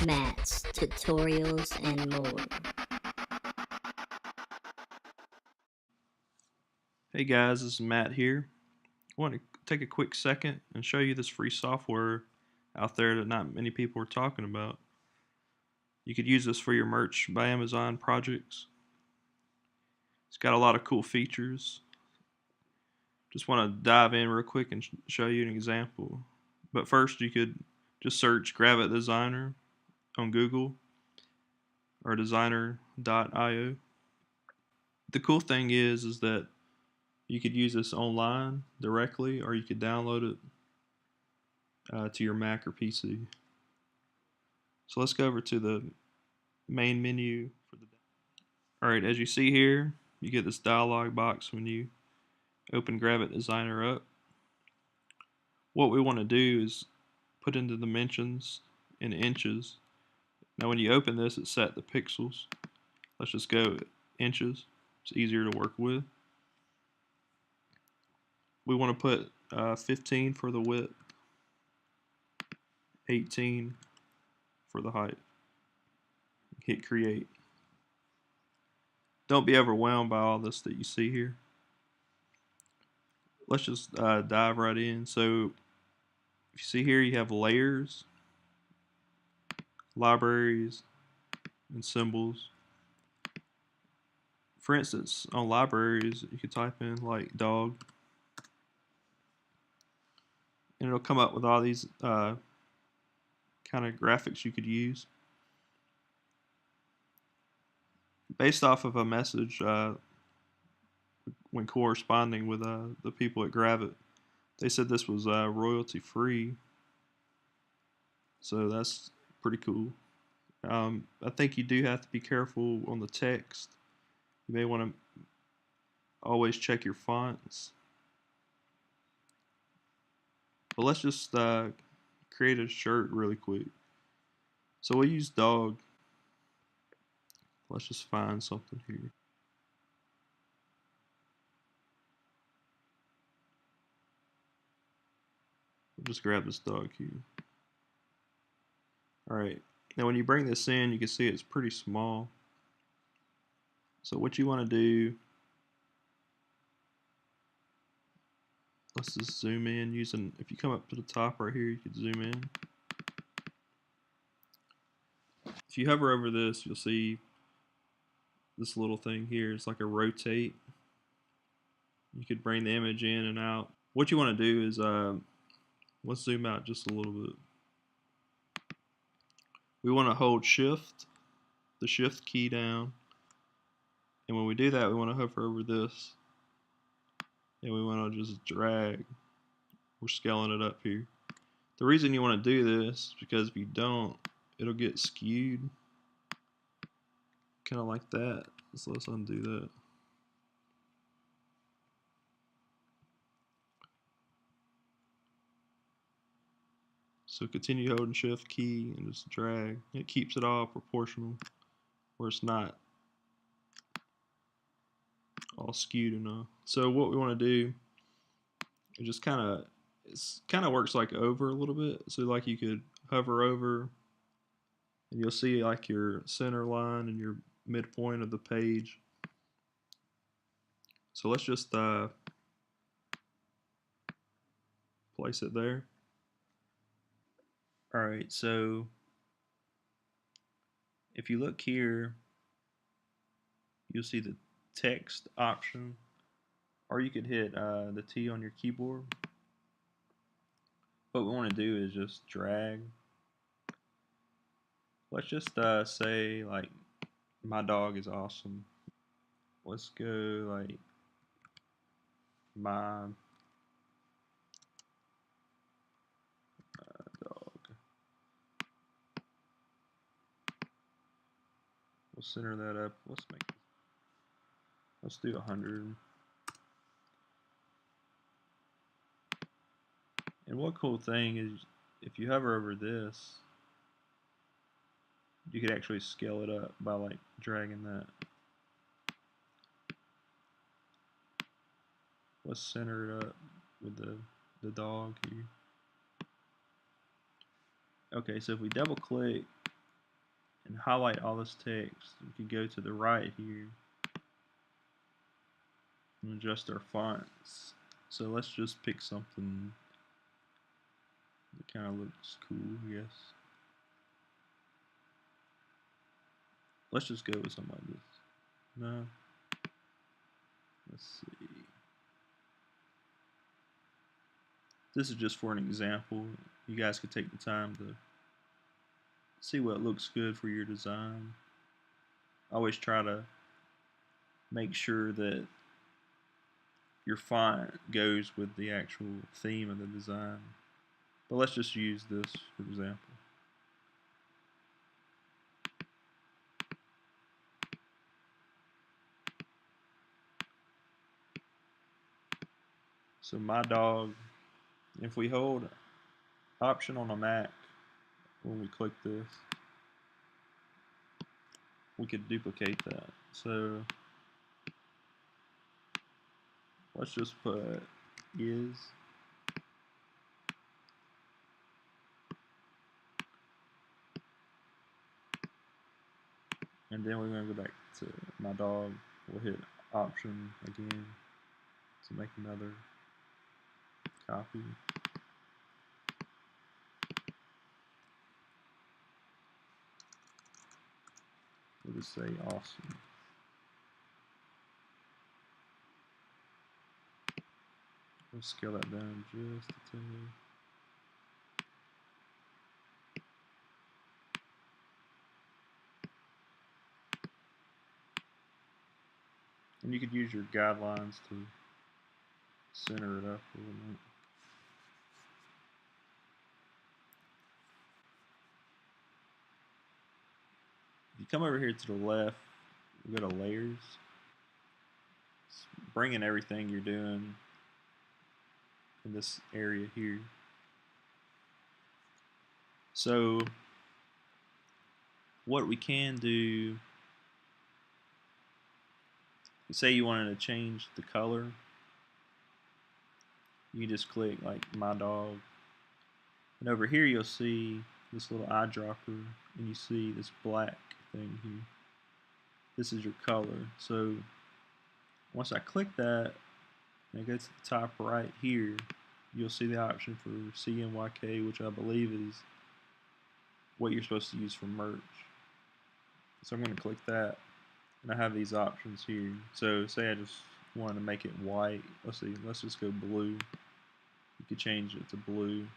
Mats, tutorials, and more. Hey guys, this is Matt here. I want to take a quick second and show you this free software out there that not many people are talking about. You could use this for your merch by Amazon projects. It's got a lot of cool features. Just want to dive in real quick and show you an example. But first, you could just search Gravit Designer on Google or designer.io. The cool thing is that you could use this online directly, or you could download it to your Mac or PC. So let's go over to the main menu for the day. Alright, as you see here, you get this dialog box when you open Gravit Designer up. What we want to do is put in the dimensions in inches. Now when you open this, it's set the pixels. Let's just go inches. It's easier to work with. We want to put 15 for the width, 18 for the height. Hit create. Don't be overwhelmed by all this that you see here. Let's just dive right in. So if you see here, you have layers, libraries, and symbols. For instance, on libraries, you could type in like dog, and it'll come up with all these kind of graphics you could use based off of a message when corresponding with the people at Gravit. They said this was royalty free, so that's pretty cool. I think you do have to be careful on the text. You may want to always check your fonts. But let's just create a shirt really quick. So we'll use dog. Let's just find something here. We'll just grab this dog here. Alright, now when you bring this in, you can see it's pretty small. So what you want to do, let's just zoom in using, if you come up to the top right here, you can zoom in. If you hover over this, you'll see this little thing here. It's like a rotate. You could bring the image in and out. What you want to do is, let's zoom out just a little bit. We want to hold shift, the shift key down. And when we do that, we want to hover over this. And we want to just drag. We're scaling it up here. The reason you want to do this is because if you don't, it'll get skewed. Kind of like that. So let's undo that. So continue holding shift key and just drag. It keeps it all proportional where it's not all skewed enough. So what we want to do is just kind of works like over a little bit. So like you could hover over and you'll see like your center line and your midpoint of the page. So let's just place it there. Alright, so if you look here, you'll see the text option, or you could hit the T on your keyboard. What we want to do is just drag. Let's just say like my dog is awesome. Let's go like my dog. We'll center that up. Let's do 100. And one cool thing is if you hover over this, you could actually scale it up by like dragging that. Let's center it up with the dog here. Okay, so if we double click and highlight all this text, we can go to the right here and adjust our fonts. So let's just pick something that kind of looks cool, I guess. Let's just go with something like this. No. Let's see. This is just for an example. You guys could take the time to see what looks good for your design. I always try to make sure that your font goes with the actual theme of the design. But let's just use this for example. So my dog, if we hold Option on a Mac when we click this, we could duplicate that. So let's just put is. And then we're going to go back to my dog. We'll hit Option again to make another copy. We'll just say awesome. We'll scale that down just a tad. And you could use your guidelines to center it up a little bit. If you come over here to the left, we go to layers. It's bringing everything you're doing in this area here. So what we can do, say you wanted to change the color, you just click like my dog, and over here you'll see this little eyedropper, and you see this black thing here. This is your color. So once I click that and I go to the top right here, you'll see the option for CMYK, which I believe is what you're supposed to use for merch. So I'm going to click that, and I have these options here. So say I just wanted to make it white. Let's see, let's just go blue. You could change it to blue.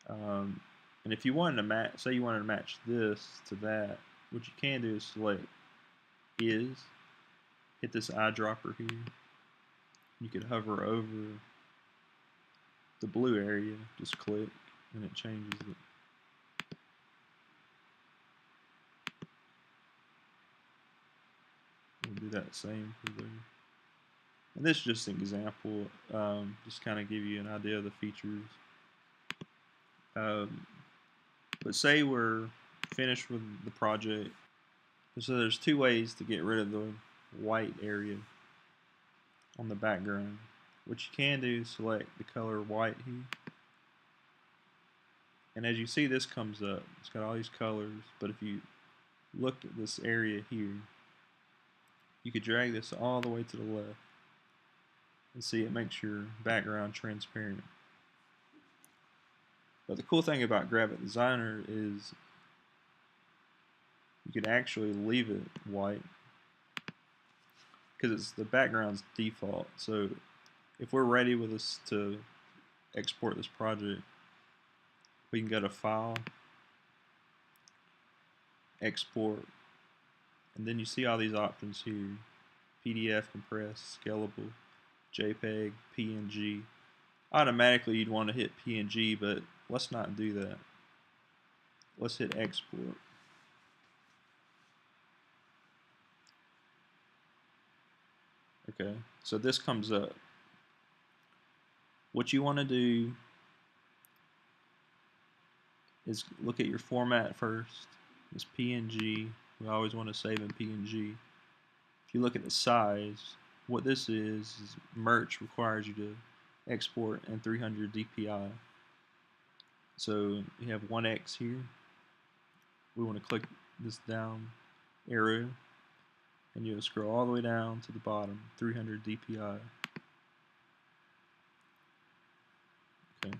And if you wanted to match, say you wanted to match this to that, what you can do is select is, hit this eyedropper here. You could hover over the blue area, just click, and it changes it. We'll do that same for there. And this is just an example, just kind of give you an idea of the features. But say we're finished with the project. So there's two ways to get rid of the white area on the background. What you can do is select the color white here. And as you see, this comes up. It's got all these colors, but if you look at this area here, you could drag this all the way to the left and see it makes your background transparent. But the cool thing about Gravit Designer is you could actually leave it white because it's the background's default. So if we're ready with this to export this project, we can go to File, Export, and then you see all these options here: PDF, compress, scalable, JPEG, PNG. Automatically you'd want to hit PNG, but let's not do that. Let's hit Export. Okay, so this comes up. What you want to do is look at your format first. It's PNG. We always want to save in PNG. If you look at the size, what this is merch requires you to export in 300 dpi. So you have 1x here. We want to click this down arrow, and you'll scroll all the way down to the bottom, 300 DPI. Okay.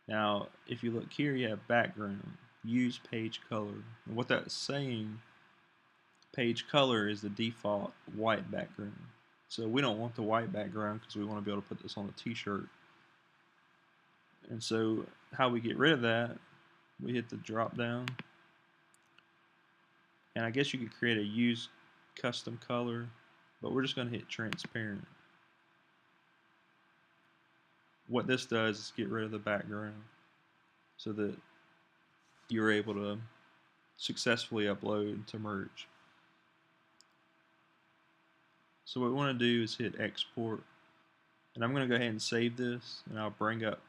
Now, if you look here, you have background. Use page color. And what that's saying, page color is the default white background. So we don't want the white background because we want to be able to put this on a t-shirt. And so how we get rid of that, we hit the drop down. And I guess you could create a use custom color, but we're just going to hit transparent. What this does is get rid of the background so that you're able to successfully upload to merge. So what we want to do is hit export, and I'm going to go ahead and save this, and I'll bring up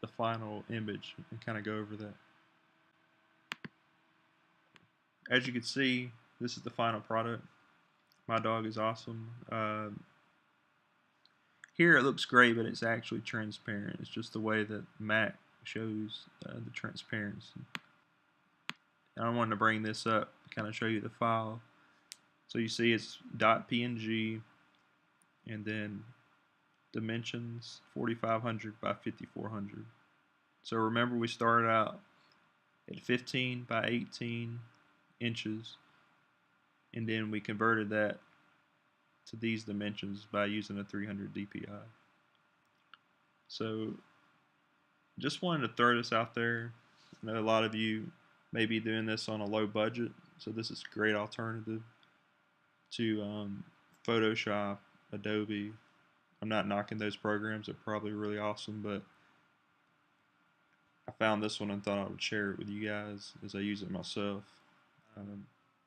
the final image and kind of go over that. As you can see, this is the final product. My dog is awesome. Here it looks great, but it's actually transparent. It's just the way that Mac shows the transparency. And I wanted to bring this up, kind of show you the file. So you see it's .png, and then dimensions 4500 by 5400. So remember, we started out at 15 by 18 inches, and then we converted that to these dimensions by using a 300 DPI. So just wanted to throw this out there. I know a lot of you may be doing this on a low budget, so this is a great alternative to Photoshop, Adobe. I'm not knocking those programs, they're probably really awesome, but I found this one and thought I would share it with you guys as I use it myself.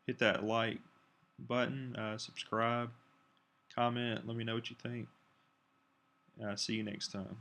Hit that like button, subscribe, comment, let me know what you think. See you next time.